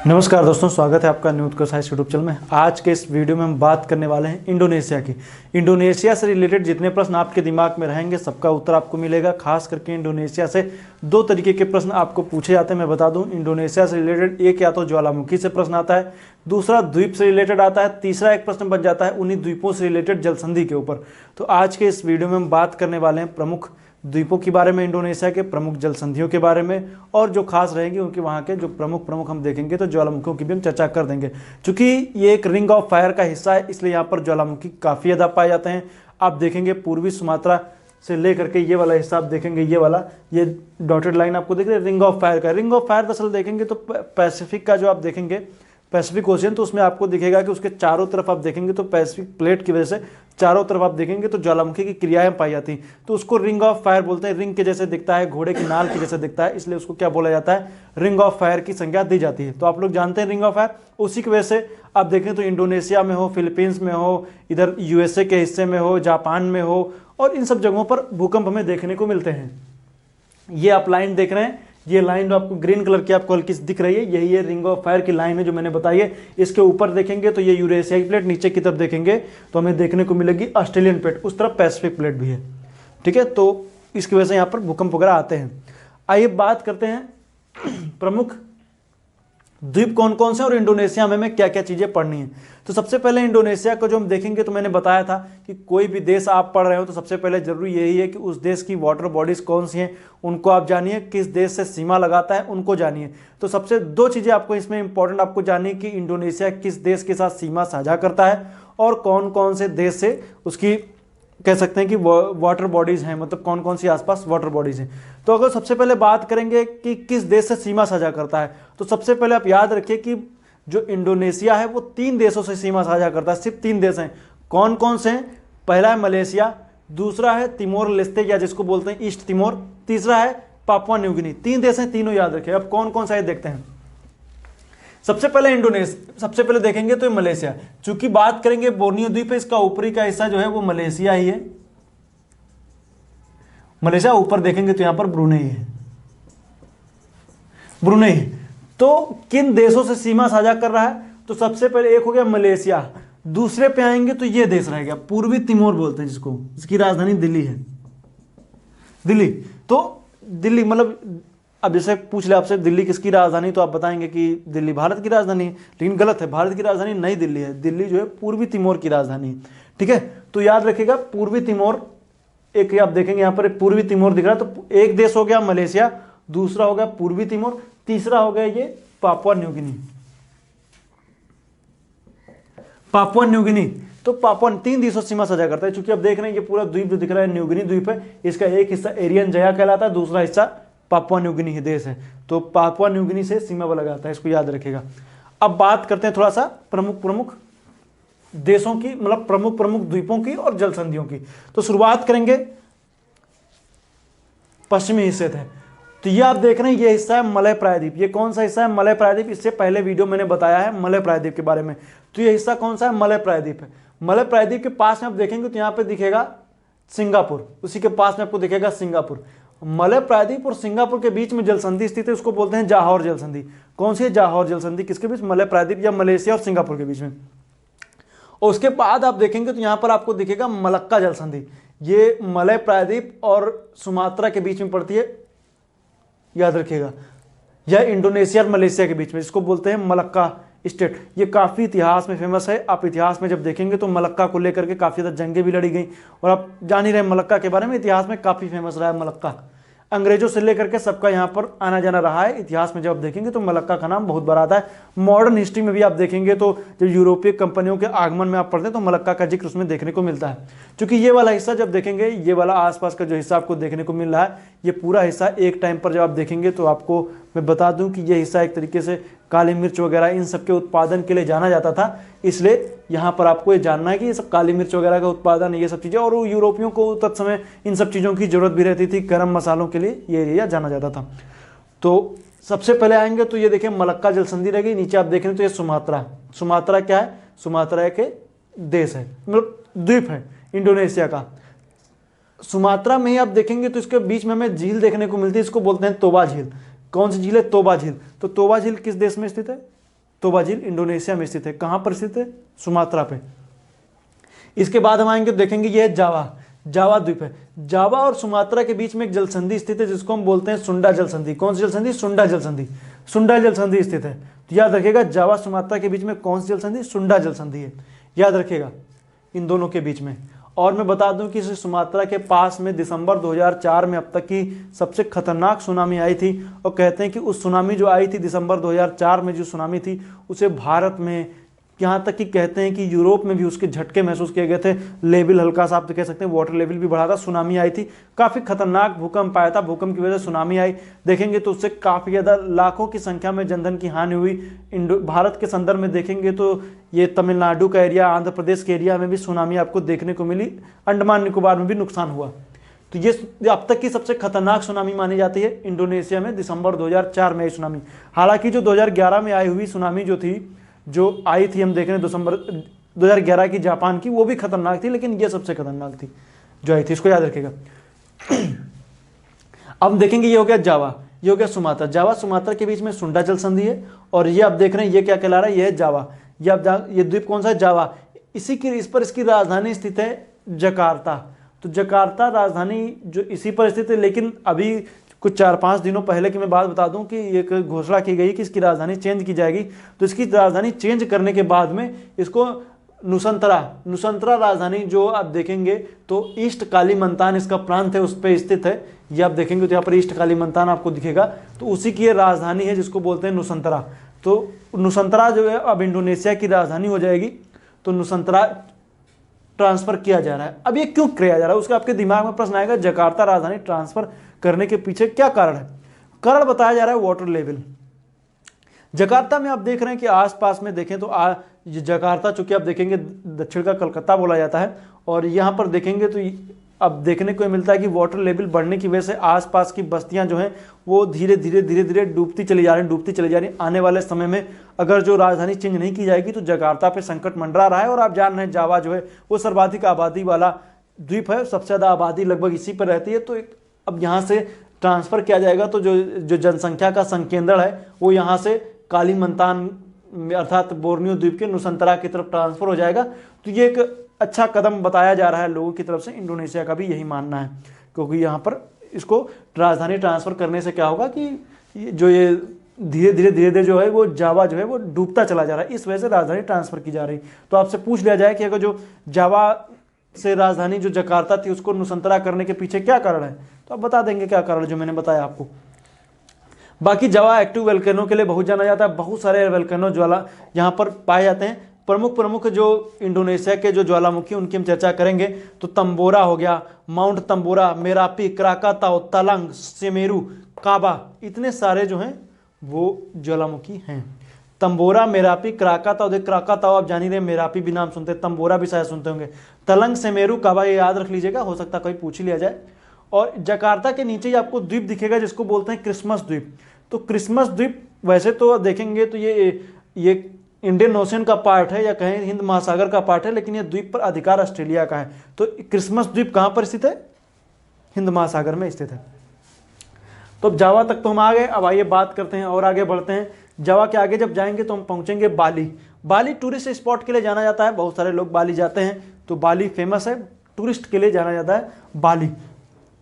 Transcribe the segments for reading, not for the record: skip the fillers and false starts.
नमस्कार दोस्तों, स्वागत है आपका न्यूज को साइंस यूट्यूब चैनल में। आज के इस वीडियो में हम बात करने वाले हैं इंडोनेशिया की। इंडोनेशिया से रिलेटेड जितने प्रश्न आपके दिमाग में रहेंगे सबका उत्तर आपको मिलेगा। खास करके इंडोनेशिया से दो तरीके के प्रश्न आपको पूछे जाते हैं। मैं बता दूं, इंडोनेशिया से रिलेटेड एक या तो ज्वालामुखी से प्रश्न आता है, दूसरा द्वीप से रिलेटेड आता है, तीसरा एक प्रश्न बन जाता है उन्हीं द्वीपों से रिलेटेड जलसंधि के ऊपर। तो आज के इस वीडियो में हम बात करने वाले हैं प्रमुख द्वीपों के बारे में, इंडोनेशिया के प्रमुख जलसंधियों के बारे में, और जो खास रहेंगी उनके वहाँ के जो प्रमुख हम देखेंगे। तो ज्वालामुखियों की भी हम चर्चा कर देंगे। चूंकि ये एक रिंग ऑफ फायर का हिस्सा है, इसलिए यहाँ पर ज्वालामुखी काफ़ी ज़्यादा पाए जाते हैं। आप देखेंगे पूर्वी सुमात्रा से लेकर के ये वाला हिस्सा आप देखेंगे, ये डॉटेड लाइन आपको देख रहे हैं, रिंग ऑफ फायर का। रिंग ऑफ फायर दरअसल देखेंगे तो पैसिफिक का जो आप देखेंगे पैसिफिक ओशियन, तो उसमें आपको दिखेगा कि उसके चारों तरफ आप देखेंगे तो पैसिफिक प्लेट की वजह से चारों तरफ आप देखेंगे तो ज्वालामुखी की क्रियाएं पाई जाती हैं। तो उसको रिंग ऑफ फायर बोलते हैं। रिंग के जैसे दिखता है, घोड़े की नाल के जैसे दिखता है, इसलिए उसको क्या बोला जाता है, रिंग ऑफ फायर की संज्ञा दी जाती है। तो आप लोग जानते हैं रिंग ऑफ फायर। उसी की वजह से आप देखें तो इंडोनेशिया में हो, फिलीपींस में हो, इधर यूएसए के हिस्से में हो, जापान में हो, और इन सब जगहों पर भूकंप हमें देखने को मिलते हैं। ये आप लाइन देख रहे हैं, ये लाइन जो आपको ग्रीन कलर की आपको हल्की दिख रही है, यही ये रिंग ऑफ फायर की लाइन है जो मैंने बताई है। इसके ऊपर देखेंगे तो ये यूरेशियाई प्लेट, नीचे की तरफ देखेंगे तो हमें देखने को मिलेगी ऑस्ट्रेलियन प्लेट, उस तरफ पैसिफिक प्लेट भी है। ठीक है, तो इसकी वजह से यहाँ पर भूकंप वगैरह आते हैं। आइए बात करते हैं प्रमुख द्वीप कौन कौन से और इंडोनेशिया में क्या क्या चीज़ें पढ़नी है। तो सबसे पहले इंडोनेशिया को जो हम देखेंगे तो मैंने बताया था कि कोई भी देश आप पढ़ रहे हो तो सबसे पहले जरूरी यही है कि उस देश की वाटर बॉडीज कौन सी हैं उनको आप जानिए, किस देश से सीमा लगाता है उनको जानिए। तो सबसे दो चीज़ें आपको इसमें इंपॉर्टेंट आपको जानिए कि इंडोनेशिया किस देश के साथ सीमा साझा करता है और कौन कौन से देश से उसकी कह सकते हैं कि वाटर बॉडीज हैं, मतलब कौन कौन सी आसपास वाटर बॉडीज हैं। तो अगर सबसे पहले बात करेंगे कि किस देश से सीमा साझा करता है, तो सबसे पहले आप याद रखिए कि जो इंडोनेशिया है वो 3 देशों से सीमा साझा करता है। सिर्फ 3 देश हैं। कौन कौन से हैं? पहला है मलेशिया, दूसरा है तिमोर लेस्ते या जिसको बोलते हैं ईस्ट तिमोर, तीसरा है पापुआ न्यू गिनी। 3 देश हैं, तीनों याद रखिए। अब कौन कौन सा है देखते हैं। सबसे पहले इंडोनेशिया, सबसे पहले देखेंगे तो मलेशिया। चूंकि बात करेंगे बोर्नियो द्वीप है, इसका ऊपरी का हिस्सा जो है वो मलेशिया ही है। मलेशिया ऊपर देखेंगे तो यहां पर ब्रुनेई है, ब्रुनेई। तो किन देशों से सीमा साझा कर रहा है? तो सबसे पहले एक हो गया मलेशिया, दूसरे पे आएंगे तो ये देश रहेगा पूर्वी तिमोर बोलते हैं जिसको, इसकी राजधानी दिल्ली है, दिल्ली। तो दिल्ली मतलब अब जैसे पूछ ले आपसे दिल्ली किसकी राजधानी, तो आप बताएंगे कि दिल्ली भारत की राजधानी है, लेकिन गलत है। भारत की राजधानी नई दिल्ली है, दिल्ली जो है पूर्वी तिमोर की राजधानी है। ठीक है, तो याद रखिएगा पूर्वी तिमोर, एक आप देखेंगे यहाँ पर पूर्वी तिमोर दिख रहा है। तो एक देश हो गया मलेशिया, दूसरा हो गया पूर्वी तिमोर, तीसरा हो गया ये Papua New Guinea, Papua New Guinea. तो पापुआ 3 देशों सीमा साझा करता है। चूंकि अब देख रहे हैं ये पूरा द्वीप जो दिख रहा है न्यू गिनी द्वीप है, इसका एक हिस्सा एरियन जया कहलाता है, दूसरा हिस्सा पापुआ न्यू गिनी देश है। तो पापुआ न्यू गिनी से सीमा पर लगाता है, इसको याद रखिएगा। अब बात करते हैं थोड़ा सा प्रमुख देशों की, मतलब प्रमुख द्वीपों की और जलसंधियों की। तो शुरुआत करेंगे पश्चिमी हिस्से थे। तो ये आप देख रहे हैं ये हिस्सा है मलय प्रायद्वीप। ये कौन सा हिस्सा है? मलय प्रायद्वीप। इससे पहले वीडियो मैंने बताया है मलय प्रायद्वीप के बारे में। तो ये हिस्सा कौन सा है? मलय प्रायद्वीप है। मलय प्रायद्वीप के पास में आप देखेंगे तो यहाँ पे दिखेगा सिंगापुर, उसी के पास में आपको दिखेगा सिंगापुर। मलय प्रायद्वीप और सिंगापुर के बीच में जलसंधि स्थित है, उसको बोलते हैं जाहौर जलसंधि। कौन सी है? जाहौर जलसंधि। किसके बीच? मलय प्रायद्वीप या मलेशिया और सिंगापुर के बीच में। और उसके बाद आप देखेंगे तो यहां पर आपको दिखेगा मलक्का जलसंधि। ये मलय प्रायद्वीप और सुमात्रा के बीच में पड़ती है, याद रखिएगा। यह इंडोनेशिया और मलेशिया के बीच में, जिसको बोलते हैं मलक्का स्टेट। ये काफ़ी इतिहास में फेमस है। आप इतिहास में जब देखेंगे तो मलक्का को लेकर के काफ़ी ज़्यादा जंगें भी लड़ी गई, और आप जान ही रहे मलक्का के बारे में, इतिहास में काफ़ी फेमस रहा है मलक्का। अंग्रेजों से लेकर के सबका यहाँ पर आना जाना रहा है। इतिहास में जब आप देखेंगे तो मलक्का का नाम बहुत बड़ा आता है। मॉडर्न हिस्ट्री में भी आप देखेंगे तो जब यूरोपीय कंपनियों के आगमन में आप पढ़ते हैं तो मलक्का का जिक्र उसमें देखने को मिलता है। क्योंकि ये वाला हिस्सा जब देखेंगे, ये वाला आसपास का जो हिस्सा आपको देखने को मिल रहा है, ये पूरा हिस्सा एक टाइम पर जब आप देखेंगे तो आपको मैं बता दूं कि ये हिस्सा एक तरीके से काली मिर्च वगैरह इन सब के उत्पादन के लिए जाना जाता था। इसलिए यहाँ पर आपको ये जानना है कि ये सब काली मिर्च वगैरह का उत्पादन, ये सब चीज़ें, और यूरोपियों को तत्समय इन सब चीज़ों की जरूरत भी रहती थी। गर्म मसालों के लिए ये एरिया जाना जाता था। तो सबसे पहले आएंगे तो ये देखें मलक्का जलसंधि रहेगी। नीचे आप देखें तो ये सुमात्रा, सुमात्रा क्या है? सुमात्रा एक देश है, मतलब द्वीप है इंडोनेशिया का। सुमात्रा में ही आप देखेंगे तो इसके बीच में हमें झील देखने को मिलती है, इसको बोलते हैं तोबा झील। कौन सी झील है? तोबा झील। तो तोबा झील किस देश में स्थित है? तोबा झील इंडोनेशिया में स्थित है। कहाँ पर स्थित है? सुमात्रा पे। इसके बाद हम आएंगे देखेंगे ये जावा, जावा द्वीप है। जावा और सुमात्रा के बीच में एक जल संधि स्थित है जिसको हम बोलते हैं सुंडा जल संधि। कौन सी जल संधि? सुंडा जल संधि। सुंडा जल संधि स्थित है। तो याद रखिएगा जावा सुमात्रा के बीच में कौन सी जल संधि? सुंडा जल संधि है, याद रखिएगा इन दोनों के बीच में। और मैं बता दूं कि सुमात्रा के पास में दिसंबर 2004 में अब तक की सबसे खतरनाक सुनामी आई थी, और कहते हैं कि उस सुनामी जो आई थी दिसंबर 2004 में, जो सुनामी थी उसे भारत में, यहाँ तक कि कहते हैं कि यूरोप में भी उसके झटके महसूस किए गए थे। लेवल हल्का सा आप तो कह सकते हैं वाटर लेवल भी बढ़ा था। सुनामी आई थी, काफ़ी खतरनाक भूकंप आया था, भूकंप की वजह से सुनामी आई। देखेंगे तो उससे काफ़ी ज़्यादा लाखों की संख्या में जनधन की हानि हुई। भारत के संदर्भ में देखेंगे तो ये तमिलनाडु का एरिया, आंध्र प्रदेश के एरिया में भी सुनामी आपको देखने को मिली। अंडमान निकोबार में भी नुकसान हुआ। तो ये अब तक की सबसे खतरनाक सुनामी मानी जाती है इंडोनेशिया में दिसंबर 2004 में आई सुनामी। हालांकि जो 2011 में आई हुई सुनामी जो आई थी, हम देख रहे हैं दिसंबर 2011 की जापान की, वो भी खतरनाक थी, लेकिन ये सबसे खतरनाक थी जो आई थी, इसको याद रखिएगा। अब देखेंगे ये हो गया जावा, ये हो गया सुमात्रा। जावा सुमात्रा के बीच में सुंडा जल संधि है, और ये आप देख रहे हैं ये क्या कहला रहा है? ये है जावा। ये आप ये द्वीप कौन सा है? जावा। इस पर इसकी राजधानी स्थित है जकार्ता। तो जकार्ता राजधानी जो इसी पर स्थित है, लेकिन अभी कुछ 4-5 दिनों पहले की मैं बात बता दूं कि एक घोषणा की गई कि इसकी राजधानी चेंज की जाएगी। तो इसकी राजधानी चेंज करने के बाद में इसको नुसंतरा राजधानी जो आप देखेंगे तो ईस्ट कालीमंतान इसका प्रांत है, उस पर स्थित है। ये आप देखेंगे तो यहाँ पर ईस्ट कालीमंतान आपको दिखेगा, तो उसी की राजधानी है जिसको बोलते हैं नुसंतरा। तो नुसंतरा जो है अब इंडोनेशिया की राजधानी हो जाएगी। तो नुसंतरा ट्रांसफर किया जा रहा है। अब ये क्यों किया जा रहा है उसका आपके दिमाग में प्रश्न आएगा, जकार्ता राजधानी ट्रांसफर करने के पीछे क्या कारण है? कारण बताया जा रहा है वाटर लेवल। जकार्ता में आप देख रहे हैं कि आसपास में देखें तो जकार्ता चूंकि आप देखेंगे दक्षिण का कलकत्ता बोला जाता है, और यहाँ पर देखेंगे तो अब देखने को मिलता है कि वाटर लेवल बढ़ने की वजह से आसपास की बस्तियां जो हैं वो धीरे धीरे डूबती चली जा रही हैं। आने वाले समय में अगर जो राजधानी चेंज नहीं की जाएगी तो जकार्ता पे संकट मंडरा रहा है। और आप जान रहे हैं जावा जो है वो सर्वाधिक आबादी वाला द्वीप है, सबसे ज़्यादा आबादी लगभग इसी पर रहती है। तो अब यहाँ से ट्रांसफ़र किया जाएगा तो जो जनसंख्या का संकेंद्रण है वो यहाँ से कालीमंतान अर्थात बोर्नियो द्वीप के नुसंतरा की तरफ ट्रांसफ़र हो जाएगा। तो ये एक अच्छा कदम बताया जा रहा है लोगों की तरफ से। इंडोनेशिया का भी यही मानना है, क्योंकि यहाँ पर इसको राजधानी ट्रांसफ़र करने से क्या होगा कि जो ये धीरे धीरे जो है वो जावा जो है वो डूबता चला जा रहा है, इस वजह से राजधानी ट्रांसफ़र की जा रही। तो आपसे पूछ लिया जाए कि अगर जो जावा से राजधानी जो जकार्ता थी उसको नुसंतरा करने के पीछे क्या कारण है, तो आप बता देंगे क्या कारण जो मैंने बताया आपको। बाकी जावा एक्टिव वोल्केनो के लिए बहुत जाना जाता है। बहुत सारे वोल्केनो ज्वाला यहाँ पर पाए जाते हैं। प्रमुख जो इंडोनेशिया के जो ज्वालामुखी उनकी हम चर्चा करेंगे तो तंबोरा हो गया, माउंट तंबोरा, मेरापी, क्राकाताओ, तलंग, सेमेरू, काबा, इतने सारे जो हैं वो ज्वालामुखी हैं। तंबोरा, मेरापी, क्राकाताओ। क्राकाताओ आप जान ही रहे, मेरापी भी नाम सुनते हैं, तंबोरा भी शायद सुनते होंगे। तलंग, सेमेरू, काबा ये याद रख लीजिएगा, हो सकता है कोई पूछ ही लिया जाए। और जकार्ता के नीचे ही आपको द्वीप दिखेगा जिसको बोलते हैं क्रिसमस द्वीप। तो क्रिसमस द्वीप वैसे तो देखेंगे तो ये इंडियन ओशन का पार्ट है या कहें हिंद महासागर का पार्ट है, लेकिन ये द्वीप पर अधिकार ऑस्ट्रेलिया का है। तो क्रिसमस द्वीप कहाँ पर स्थित है? हिंद महासागर में स्थित है। तो अब जावा तक तो हम आ गए। अब आइए बात करते हैं और आगे बढ़ते हैं। जावा के आगे जब जाएंगे तो हम पहुंचेंगे बाली। बाली टूरिस्ट स्पॉट के लिए जाना जाता है, बहुत सारे लोग बाली जाते हैं, तो बाली फेमस है, टूरिस्ट के लिए जाना जाता है बाली।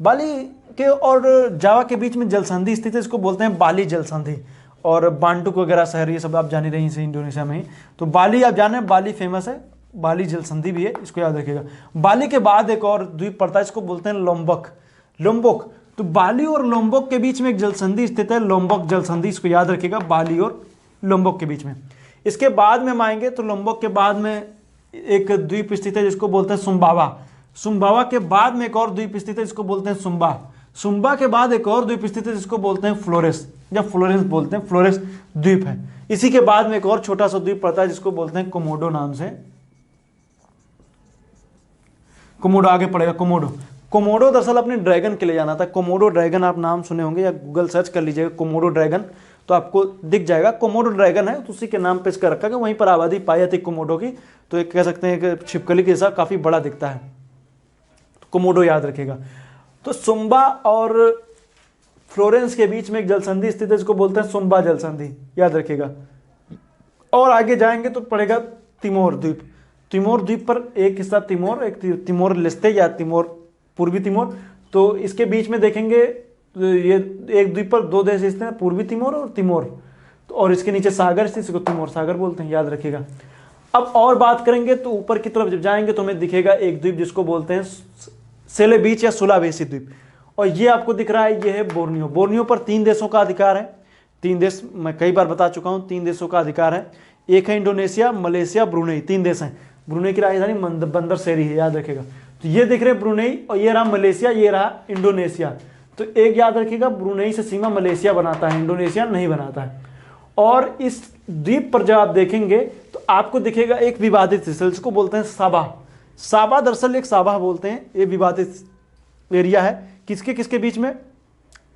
बाली के और जावा के बीच में जल संधि स्थित है, इसको बोलते हैं बाली जल संधि। और बांटुक वगैरह शहर ये सब आप जान ही रही हैं इंडोनेशिया में ही। तो बाली आप जान रहे हैं, बाली फेमस है, बाली जल संधि भी है, इसको याद रखिएगा। बाली के बाद एक और द्वीप पड़ता है, इसको बोलते हैं लोम्बोक। तो बाली और लोम्बोक के बीच में एक जल संधि स्थित है, लोम्बोक जल संधि, इसको याद रखिएगा, बाली और लोम्बोक के बीच में। इसके बाद में हम आएंगे तो लोम्बोक के बाद में एक द्वीप स्थित है जिसको बोलते हैं सुम्बावा। सुम्बावा के बाद में एक और द्वीप स्थित है जिसको बोलते हैं सुम्बा। सुम्बा के बाद एक और द्वीप स्थित है जिसको बोलते हैं फ्लोरेस या फ्लोरेंस बोलते हैं, फ्लोरेस द्वीप है। इसी के बाद में एक और छोटा सा द्वीप पड़ता है जिसको बोलते हैं कोमोडो नाम से। कोमोडो आगे पड़ेगा, कोमोडो दरअसल अपने ड्रैगन के लिए जाना था। कोमोडो ड्रैगन आप नाम सुने होंगे या गूगल सर्च कर लीजिएगा कोमोडो ड्रैगन, तो आपको दिख जाएगा। कोमोडो ड्रैगन है तो उसी के नाम पे इसका रखा गया, वहीं पर आबादी पाई जाती कोमोडो की। तो एक कह सकते हैं कि छिपकली के जैसा काफ़ी बड़ा दिखता है, तो कोमोडो याद रखेगा। तो सुम्बा और फ्लोरेंस के बीच में एक जल संधि स्थित है जिसको बोलते हैं सुम्बा जल संधि, याद रखिएगा। और आगे जाएंगे तो पड़ेगा तिमोर द्वीप। तिमोर द्वीप पर एक हिस्सा तिमोर, एक तिमोर लेस्ते या तिमोर पूर्वी तिमोर। तो इसके बीच में देखेंगे ये एक द्वीप पर दो देश स्थित हैं, पूर्वी तिमोर और तिमोर। तो और इसके नीचे सागर स्थित, इसको तिमोर सागर बोलते हैं, याद रखिएगा। अब और बात करेंगे तो ऊपर की तरफ जब जाएंगे तो हमें दिखेगा एक द्वीप जिसको बोलते हैं सेलेबीच या सुलावेसी द्वीप। और ये आपको दिख रहा है, ये है बोर्नियो। बोर्नियो पर 3 देशों का अधिकार है। 3 देश मैं कई बार बता चुका हूँ, 3 देशों का अधिकार है। एक है इंडोनेशिया, मलेशिया, ब्रुनेई, 3 देश हैं। ब्रुनेई की राजधानी बंदर शेरी है, याद रखेगा। तो ये दिख रहे ब्रुनेई और ये रहा मलेशिया, ये रहा इंडोनेशिया। तो एक याद रखिएगा, ब्रुनेई से सीमा मलेशिया बनाता है, इंडोनेशिया नहीं बनाता है। और इस द्वीप पर जब आप देखेंगे तो आपको दिखेगा एक विवादित हिस्सा, जिसको बोलते हैं साबा। साबा दरअसल एक साबा बोलते हैं, ये विवादित एरिया है। किसके किसके बीच में?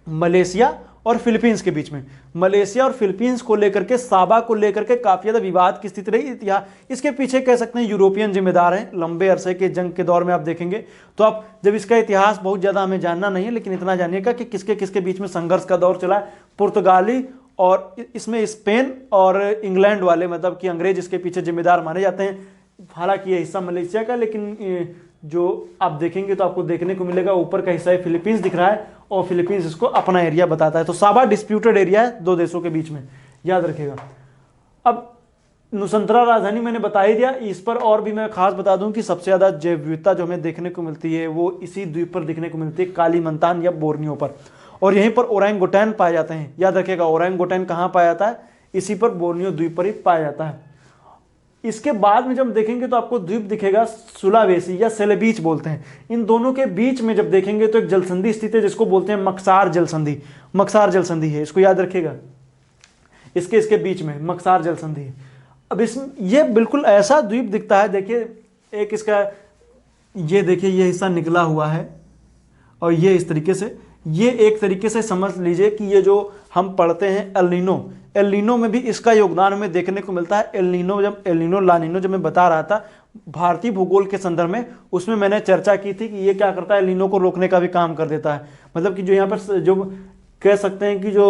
मलेशिया और फिलीपींस के बीच में। मलेशिया और फिलीपींस को लेकर के, साबा को लेकर के काफी ज्यादा विवाद की स्थिति रही। इतिहास इसके पीछे कह सकते हैं यूरोपियन जिम्मेदार हैं। लंबे अरसे के जंग के दौर में आप देखेंगे तो आप जब इसका इतिहास बहुत ज्यादा हमें जानना नहीं है, लेकिन इतना जानिएगा कि किसके किसके बीच में संघर्ष का दौर चला है। पुर्तगाली और इसमें स्पेन और इंग्लैंड वाले, मतलब कि अंग्रेज इसके पीछे जिम्मेदार माने जाते हैं। हालांकि ये हिस्सा मलेशिया का, लेकिन जो आप देखेंगे तो आपको देखने को मिलेगा ऊपर का हिस्सा फिलीपींस दिख रहा है और फिलीपींस इसको अपना एरिया बताता है। तो साबा डिस्प्यूटेड एरिया है 2 देशों के बीच में, याद रखेगा। अब नुसंतरा राजधानी मैंने बता ही दिया। इस पर और भी मैं खास बता दूं कि सबसे ज्यादा जैव विविधता जो हमें देखने को मिलती है वो इसी द्वीप पर देखने को मिलती है, कालीमंतान या बोर्नियो पर। और यहीं पर ओरंगुटैन पाए जाते हैं, याद रखिएगा। ओरंगुटैन कहाँ पाया जाता है? इसी पर बोर्नियो द्वीप पर ही पाया जाता है। इसके बाद में जब देखेंगे तो आपको द्वीप दिखेगा सुलावेसी या सेलेबीच बोलते हैं। इन दोनों के बीच में जब देखेंगे तो एक जलसंधि स्थित है जिसको बोलते हैं मक्सार जलसंधि। मक्सार जलसंधि है, इसको याद रखिएगा। इसके बीच में मक्सार जलसंधि है। अब ये बिल्कुल ऐसा द्वीप दिखता है, देखिए एक इसका, ये देखिए ये हिस्सा निकला हुआ है और ये इस तरीके से, ये एक तरीके से समझ लीजिए कि ये जो हम पढ़ते हैं एल नीनो में भी इसका योगदान हमें देखने को मिलता है। एल नीनो ला नीनो जब मैं बता रहा था भारतीय भूगोल के संदर्भ में, उसमें मैंने चर्चा की थी कि ये क्या करता है, एल नीनो को रोकने का भी काम कर देता है। मतलब कि जो यहाँ पर जो कह सकते हैं कि जो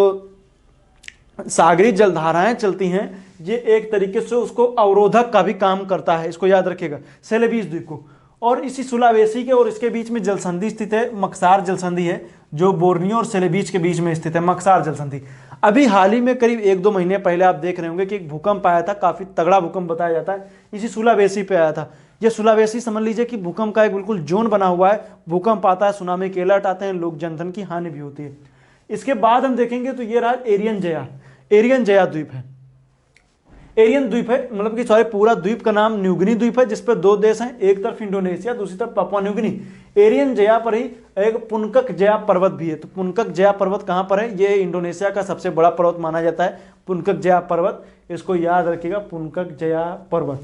सागरी जलधाराएं चलती हैं, ये एक तरीके से उसको अवरोधक का भी काम करता है, इसको याद रखिएगा, सेलेबीज द्वीप को। और इसी सुलावेसी के और इसके बीच में जलसंधि स्थित है, मक्सार जलसंधि है, जो बोर्नियो और सेलेबीज के बीच में स्थित है, मक्सार जलसंधि। अभी हाल ही में करीब 1-2 महीने पहले आप देख रहे होंगे कि एक भूकंप आया था, काफी तगड़ा भूकंप बताया जाता है, इसी सुलावेसी पे आया था। ये सुलावेसी समझ लीजिए कि भूकंप का एक बिल्कुल जोन बना हुआ है। भूकंप आता है, सुनामी के अलर्ट आते हैं, लोग जनधन की हानि भी होती है। इसके बाद हम देखेंगे तो ये रहा एरियन जया द्वीप है। एरियन द्वीप है, मतलब कि सॉरी पूरा द्वीप का नाम न्यूगिनी द्वीप है, जिसपे 2 देश हैं, एक तरफ इंडोनेशिया, दूसरी तरफ पापुआ न्यूगिनी। एरियन जया पर ही एक पुनकक जया पर्वत भी है। तो पुनकक जया पर्वत कहां पर है? ये इंडोनेशिया का सबसे बड़ा पर्वत माना जाता है, पुनकक जया पर्वत। इसको याद रखिएगा, पुनकक जया पर्वत।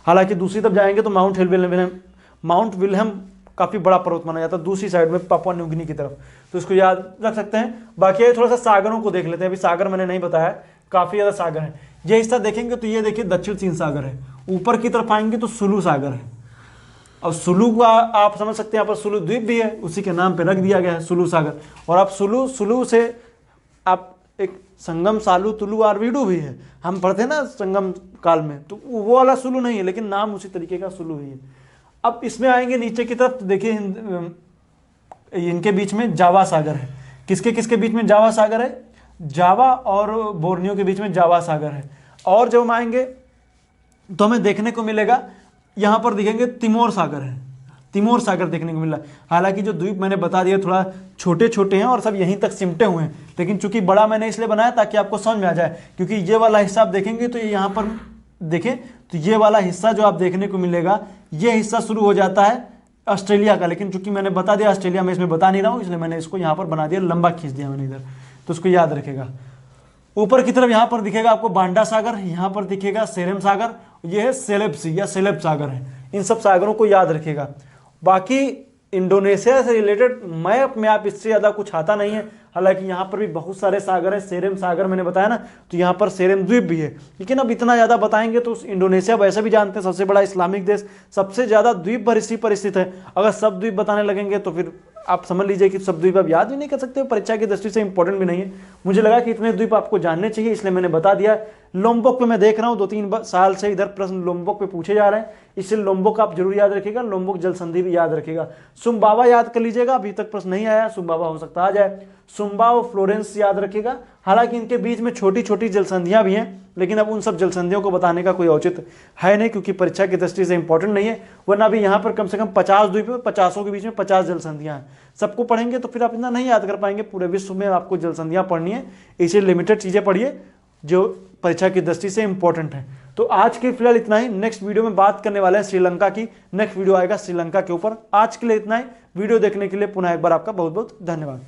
हालांकि दूसरी तरफ जाएंगे तो माउंट विल्हेम काफी बड़ा पर्वत माना जाता है, दूसरी साइड में पापुआ न्यूगिनी की तरफ। तो इसको याद रख सकते हैं। बाकी थोड़ा सा सागरों को देख लेते हैं। अभी सागर मैंने नहीं बताया, काफी ज्यादा सागर है। ये हिस्सा देखेंगे तो ये देखिए दक्षिण चीन सागर है। ऊपर की तरफ आएंगे तो सुलू सागर है। और सुलू का आप समझ सकते हैं, यहाँ पर सुलू द्वीप भी है, उसी के नाम पे रख दिया गया है सुलू सागर। और आप सुलू से आप एक संगम सालू तुलु आरवीडू भी है, हम पढ़ते हैं ना संगम काल में, तो वो वाला सुलू नहीं है, लेकिन नाम उसी तरीके का सुलू ही है। अब इसमें आएंगे नीचे की तरफ तो देखिए इनके बीच में जावा सागर है। किसके किसके बीच में जावा सागर है? जावा और बोर्नियो के बीच में जावा सागर है। और जब हम आएंगे तो हमें देखने को मिलेगा, यहां पर दिखेंगे तिमोर सागर है, तिमोर सागर देखने को मिला। हालांकि जो द्वीप मैंने बता दिया थोड़ा छोटे छोटे हैं और सब यहीं तक सिमटे हुए हैं, लेकिन चूंकि बड़ा मैंने इसलिए बनाया ताकि आपको समझ में आ जाए। क्योंकि ये वाला हिस्सा आप देखेंगे तो ये यहाँ पर देखें तो ये वाला हिस्सा जो आप देखने को मिलेगा, ये हिस्सा शुरू हो जाता है ऑस्ट्रेलिया का, लेकिन चूंकि मैंने बता दिया ऑस्ट्रेलिया में इसमें बता नहीं रहा हूँ, इसलिए मैंने इसको यहाँ पर बना दिया, लंबा खींच दिया मैंने इधर, तो उसको याद रखेगा। ऊपर की तरफ यहाँ पर दिखेगा आपको बांडा सागर, यहाँ पर दिखेगा सेरेम सागर, ये है सेलेब्सी या सेलेब सागर है। इन सब सागरों को याद रखेगा। बाकी इंडोनेशिया से रिलेटेड मैप में आप इससे ज़्यादा कुछ आता नहीं है। हालांकि यहाँ पर भी बहुत सारे सागर हैं, सेरेम सागर मैंने बताया ना, तो यहाँ पर सेरेम द्वीप भी है। लेकिन अब इतना ज़्यादा बताएंगे तो इंडोनेशिया वैसे भी जानते हैं सबसे बड़ा इस्लामिक देश, सबसे ज़्यादा द्वीप भर इसी पर स्थित है। अगर सब द्वीप बताने लगेंगे तो फिर आप समझ लीजिए कि सब द्वीप आप याद भी नहीं कर सकते हो, परीक्षा की दृष्टि से इंपॉर्टेंट भी नहीं है। मुझे लगा कि इतने द्वीप आपको जानने चाहिए, इसलिए मैंने बता दिया। लोम्बोक पे मैं देख रहा हूँ 2-3 साल से इधर प्रश्न लोम्बोक पे पूछे जा रहे हैं, इसलिए लोम्बोक आप जरूर याद रखिएगा, लोम्बोक जल संधि भी याद रखिएगा। सुम्बावा याद कर लीजिएगा, अभी तक प्रश्न नहीं आया, सुम्बावा हो सकता आ जाए। सुम्बा और फ्लोरेंस याद रखिएगा, हालांकि इनके बीच में छोटी छोटी जलसंधियां भी हैं, लेकिन अब उन सब जलसंधियों को बताने का कोई औचित्य है नहीं, क्योंकि परीक्षा की दृष्टि से इंपॉर्टेंट नहीं है। वरना अभी यहाँ पर कम से कम 50 द्वीप है, 50 के बीच में 50 जलसंधियां हैं। सबको पढ़ेंगे तो फिर आप इतना नहीं याद कर पाएंगे, पूरे विश्व में आपको जलसंधियां पढ़नी है, इसलिए लिमिटेड चीजें पढ़िए जो परीक्षा की दृष्टि से इंपॉर्टेंट है। तो आज के फिलहाल इतना ही, नेक्स्ट वीडियो में बात करने वाले हैं श्रीलंका की, नेक्स्ट वीडियो आएगा श्रीलंका के ऊपर। आज के लिए इतना ही, वीडियो देखने के लिए पुनः एक बार आपका बहुत बहुत धन्यवाद।